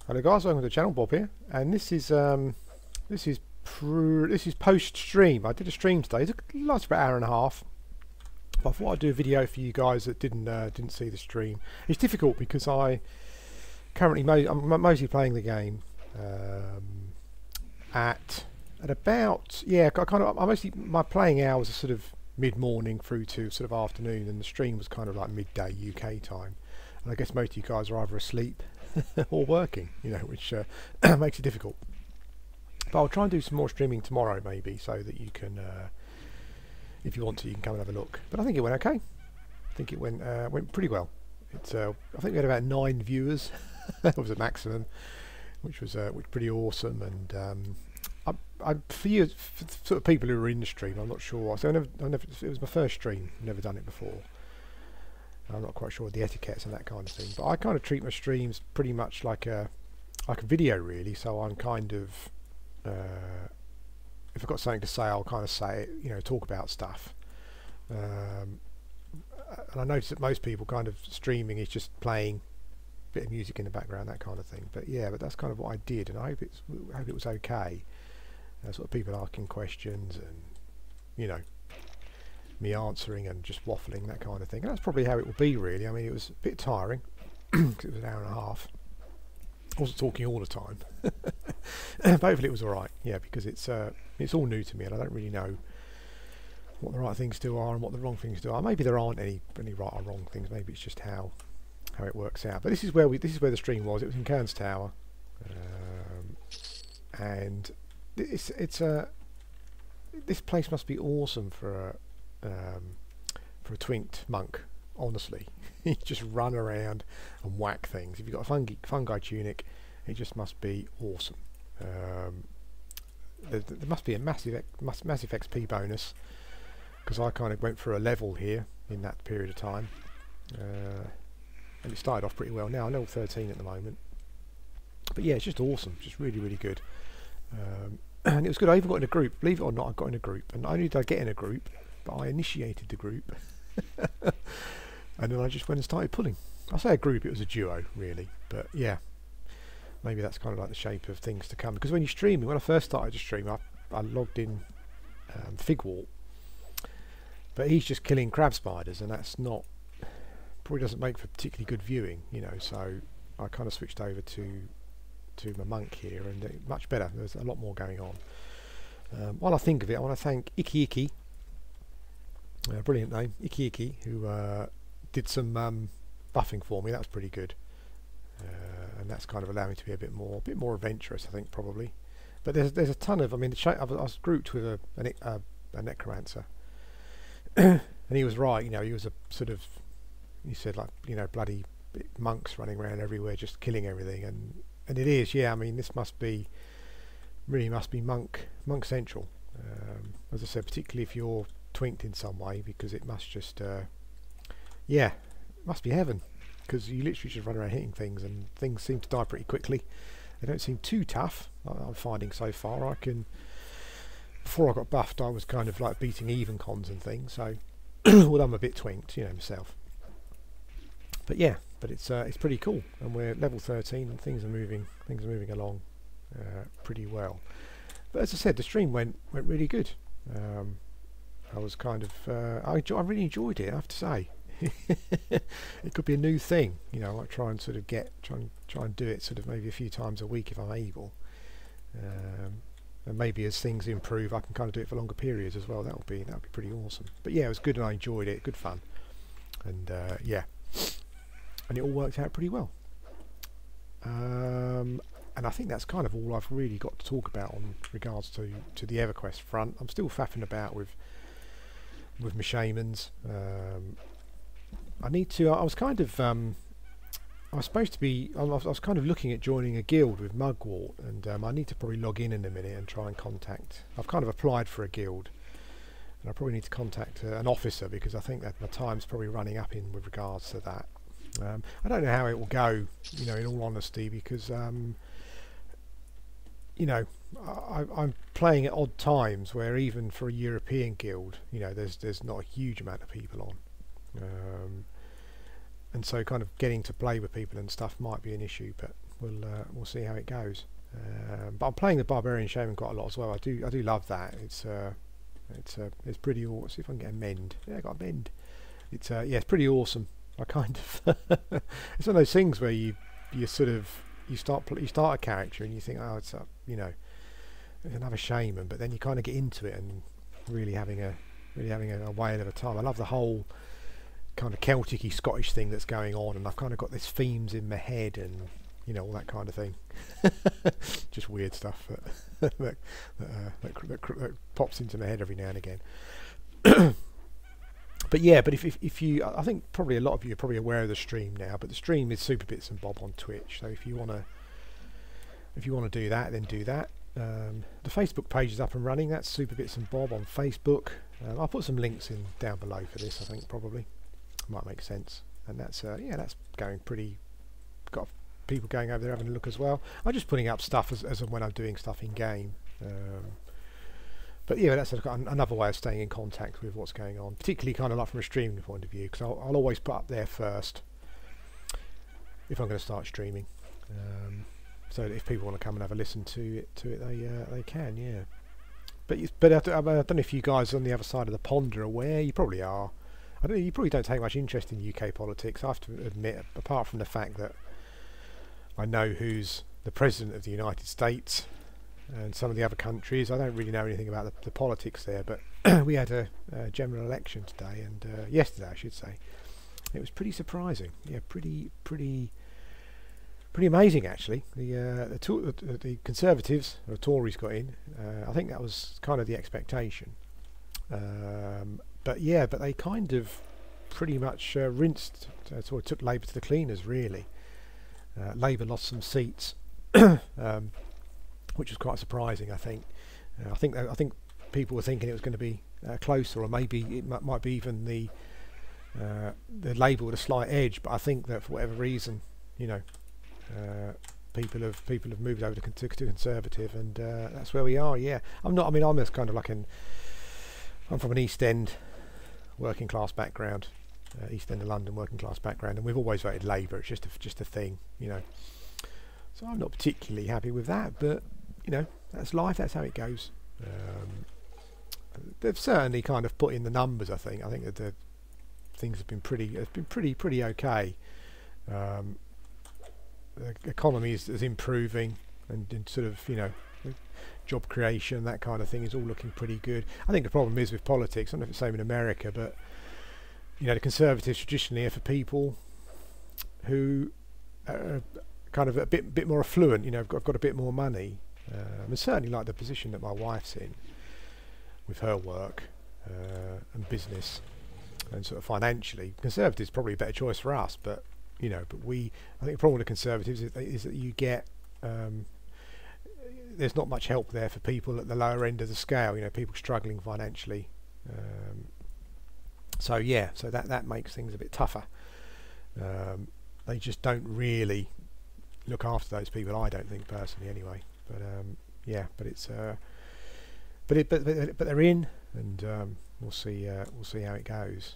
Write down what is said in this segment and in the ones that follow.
Hello guys, welcome to the channel. Bob here, and this is post stream. I did a stream today. It lasted about an hour and a half. But I thought I'd do a video for you guys that didn't see the stream. It's difficult because I'm mostly playing the game at about my playing hours are sort of mid-morning through to sort of afternoon, and the stream was kind of like midday UK time. And I guess most of you guys are either asleep or working, which makes it difficult. But I'll try and do some more streaming tomorrow, maybe, so that you can, if you want to, you can come and have a look. But I think it went okay. I think it went pretty well. It's I think we had about 9 viewers. That was the maximum, which was pretty awesome. And for sort of people who are in the stream, I'm not sure. So it was my first stream. Never done it before. I'm not quite sure the etiquettes and that kind of thing, but I kind of treat my streams pretty much like a video, really. So I'm kind of if I've got something to say, I'll kind of say it, talk about stuff. And I notice that most people kind of streaming is just playing a bit of music in the background, that kind of thing. But yeah, but that's kind of what I did, and I hope it was okay. Sort of people asking questions and me answering and just waffling, that kind of thing. And that's probably how it will be, really. I mean, it was a bit tiring because it was an hour and a half. I wasn't talking all the time. But hopefully it was alright, yeah, because it's all new to me and I don't really know what the right things to do are and what the wrong things to do are. Maybe there aren't any right or wrong things. Maybe it's just how it works out. But this is where the stream was. It was in Cairns Tower, and this place must be awesome for a twinked monk, honestly. You just run around and whack things. If you've got a fungi tunic, it just must be awesome. There must be a massive XP bonus, because I kind of went for a level here in that period of time, and it started off pretty well. Now I'm level 13 at the moment, but yeah, it's just awesome, just really, really good. And it was good. I even got in a group, believe it or not. I got in a group, and not only did I get in a group, but I initiated the group. And then I just went and started pulling. I say a group, it was a duo, really. But yeah, maybe that's kind of like the shape of things to come. Because when you're streaming, when I first started to stream, I logged in Figwalt, but he's just killing crab spiders, and that's probably doesn't make for particularly good viewing, So I kind of switched over to my monk here, and much better. There's a lot more going on. While I think of it, I want to thank Iki, brilliant name, Iki, who did some buffing for me. That was pretty good, and that's kind of allowed me to be a bit more adventurous, I think, probably. But there's a ton of, I mean, I was grouped with a necromancer, and he was right. He was a sort of, he said, like, bloody monks running around everywhere just killing everything, and it is, yeah. I mean, this really must be monk central, as I said, particularly if you're twinked in some way, because it must just yeah, it must be heaven, because you literally just run around hitting things, and things seem to die pretty quickly. They don't seem too tough, I'm finding so far. Before I got buffed, I was kind of like beating even cons and things, so well, I'm a bit twinked, myself. But yeah, but it's pretty cool, and we're level 13 and things are moving along pretty well. But as I said, the stream went really good. I was kind of I really enjoyed it, I have to say. It could be a new thing, I try and sort of try and do it sort of maybe a few times a week if I'm able, and maybe as things improve I can kind of do it for longer periods as well. That would be pretty awesome. But yeah, it was good and I enjoyed it, good fun, and yeah, and it all worked out pretty well. And I think that's kind of all I've really got to talk about on regards to the Everquest front. I'm still faffing about with my shamans. I need to. I was kind of. I was supposed to be. I was kind of looking at joining a guild with Mugwort, and I need to probably log in a minute and try and contact. I've kind of applied for a guild, and I probably need to contact an officer, because I think that my time's probably running up with regards to that. I don't know how it will go, in all honesty, because I'm playing at odd times where even for a European guild, there's not a huge amount of people on. And so kind of getting to play with people and stuff might be an issue, but we'll see how it goes. But I'm playing the Barbarian Shaman quite a lot as well. I do love that. It's pretty awesome. See if I can get a mend. Yeah, I got a mend. It's yeah, it's pretty awesome. I kind of it's one of those things where you start a character and you think, oh, it's you know, it's another shaman, but then you kind of get into it and really having a whale of a time. I love the whole kind of Celtic-y Scottish thing that's going on, and I've kind of got these themes in my head and, you know, all that kind of thing. Just weird stuff that pops into my head every now and again. But yeah, but if you, I think probably a lot of you are probably aware of the stream now, but the stream is Super Bits and Bob on Twitch. So if you wanna do that, then do that. The Facebook page is up and running. That's Super Bits and Bob on Facebook. I'll put some links in down below for this. I think probably might make sense. And that's yeah, that's going pretty. Got people going over there having a look as well. I'm just putting up stuff as and when I'm doing stuff in game. But yeah, that's another way of staying in contact with what's going on, particularly kind of like from a streaming point of view, because I'll always put up there first if I'm going to start streaming, so that if people want to come and have a listen to it, they can, yeah. But I don't know if you guys on the other side of the pond are aware. You probably are. I don't know, you probably don't take much interest in UK politics. I have to admit, apart from the fact that I know who's the President of the United States and some of the other countries. I don't really know anything about the politics there, but we had a general election today, and yesterday I should say. It was pretty surprising. Yeah, pretty amazing actually. The Conservatives or Tories got in. I think that was kind of the expectation. But yeah, but they kind of pretty much rinsed, sort of took Labour to the cleaners really. Labour lost some seats. Which was quite surprising, I think. I think people were thinking it was going to be closer, or maybe it might be even the Labour with a slight edge. But I think that for whatever reason, you know, people have moved over to Conservative, and that's where we are. Yeah, I'm just kind of like I'm from an East End working class background, East End of London working class background, and we've always voted Labour. It's just a thing, you know. So I'm not particularly happy with that, but you know, that's life. That's how it goes. They've certainly kind of put in the numbers. I think that the things have been pretty okay. The economy is improving, and sort of, you know, job creation, that kind of thing is all looking pretty good. I think the problem is with politics. I don't know if it's the same in America, but you know, the Conservatives traditionally are for people who are kind of a bit more affluent. You know, I've got a bit more money. And certainly like the position that my wife's in with her work and business and sort of financially. Conservatives probably a better choice for us, but you know, I think the problem with the Conservatives is that you get there's not much help there for people at the lower end of the scale. You know, people struggling financially. So yeah, so that makes things a bit tougher. They just don't really look after those people, I don't think, personally, anyway. But yeah, but it's but they're in, and we'll see how it goes.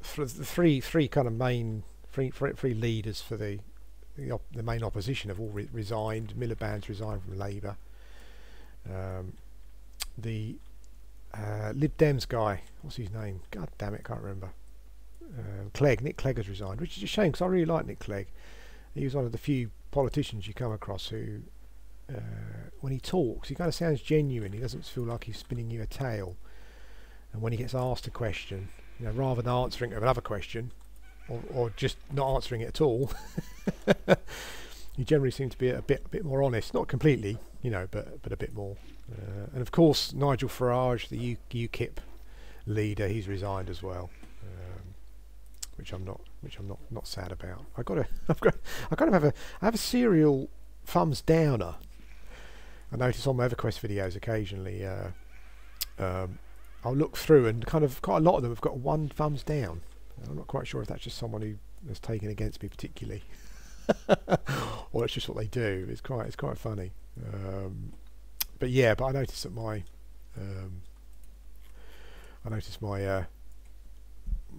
For the three kind of main three leaders for the main opposition have all resigned. Miliband's resigned from Labour. The Lib Dems guy, what's his name? God damn it, can't remember. Nick Clegg has resigned, which is a shame because I really like Nick Clegg. He was one of the few politicians you come across who, when he talks, he kind of sounds genuine. He doesn't feel like he's spinning you a tale. And when he gets asked a question, you know, rather than answering it with another question, or just not answering it at all, he generally seems to be a bit more honest. Not completely, you know, but a bit more. And of course, Nigel Farage, the UKIP leader, he's resigned as well. Which I'm not sad about. I kind of have a serial thumbs downer. I notice on my Everquest videos occasionally, I'll look through and kind of quite a lot of them have got one thumbs down. I'm not quite sure if that's just someone who has taken against me particularly, or it's just what they do. It's quite funny. But yeah, but I noticed that my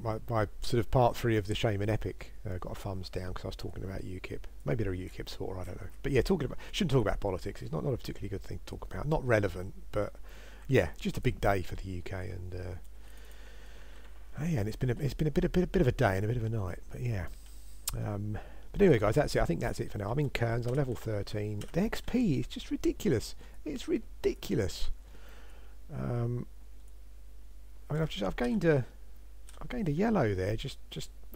my sort of part 3 of the Shaman Epic got a thumbs down because I was talking about UKIP. Maybe they're a UKIP supporter, I don't know. But yeah, shouldn't talk about politics. It's not a particularly good thing to talk about. Not relevant, but yeah, just a big day for the UK, and yeah, and it's been a bit of a day and a bit of a night. But yeah. But anyway, guys, that's it. I think that's it for now. I'm in Cairns. I'm level 13. The XP is just ridiculous. It's ridiculous. I mean, I've gained a yellow there just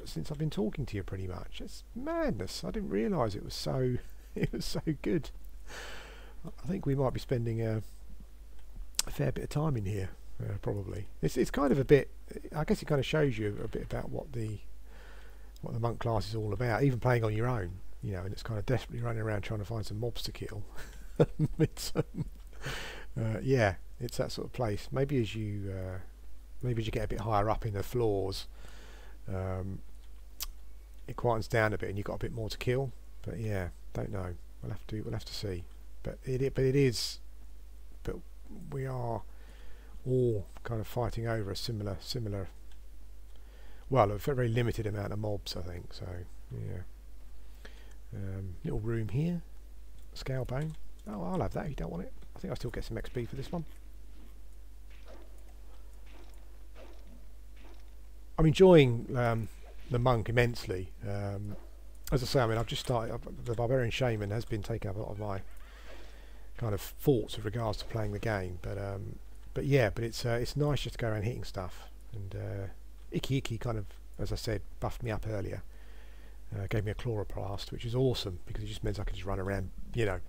since I've been talking to you, pretty much. It's madness. I didn't realise it was so good. I think we might be spending a fair bit of time in here, probably. It's kind of a bit. I guess it kind of shows you a bit about what the monk class is all about. Even playing on your own, you know, and it's kind of desperately running around trying to find some mobs to kill. Yeah, it's that sort of place. Maybe as you get a bit higher up in the floors, it quietens down a bit and you've got a bit more to kill. But yeah, don't know. We'll have to see. But we are all kind of fighting over a similar. Well, a very limited amount of mobs, I think. So yeah. Little room here. Scale bone. Oh, I'll have that if you don't want it. I think I'll still get some XP for this one. I'm enjoying the monk immensely. As I say, I mean, I've just started. The barbarian shaman has been taking up a lot of my kind of thoughts with regards to playing the game. But yeah, it's nice just to go around hitting stuff. And Icky kind of, as I said, buffed me up earlier. Gave me a chloroplast, which is awesome because it just means I can just run around, you know,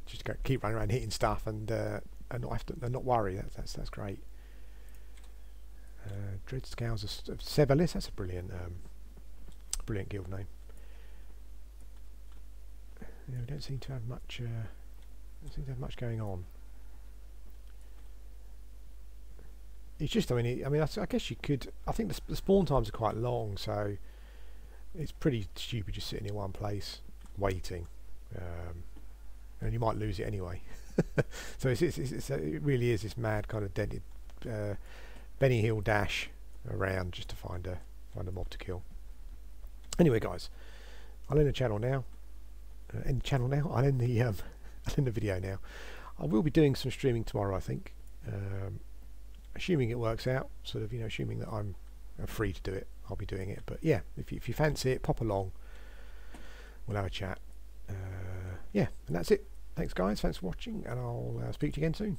just keep running around hitting stuff and not worry. That's great. Dread Scales of Sebalis. That's a brilliant guild name. Yeah, we don't seem to have much. Going on. It's just, I guess you could. I think the spawn times are quite long, so it's pretty stupid just sitting in one place waiting, and you might lose it anyway. So it really is this mad kind of dented Benny Hill dash around just to find a mob to kill. Anyway, guys, I'll end the channel now. I'll end the video now. I will be doing some streaming tomorrow, I think. Assuming it works out, sort of, you know, assuming that I'm free to do it, I'll be doing it. But yeah, if you fancy it, pop along. We'll have a chat. Yeah, and that's it. Thanks, guys. Thanks for watching, and I'll speak to you again soon.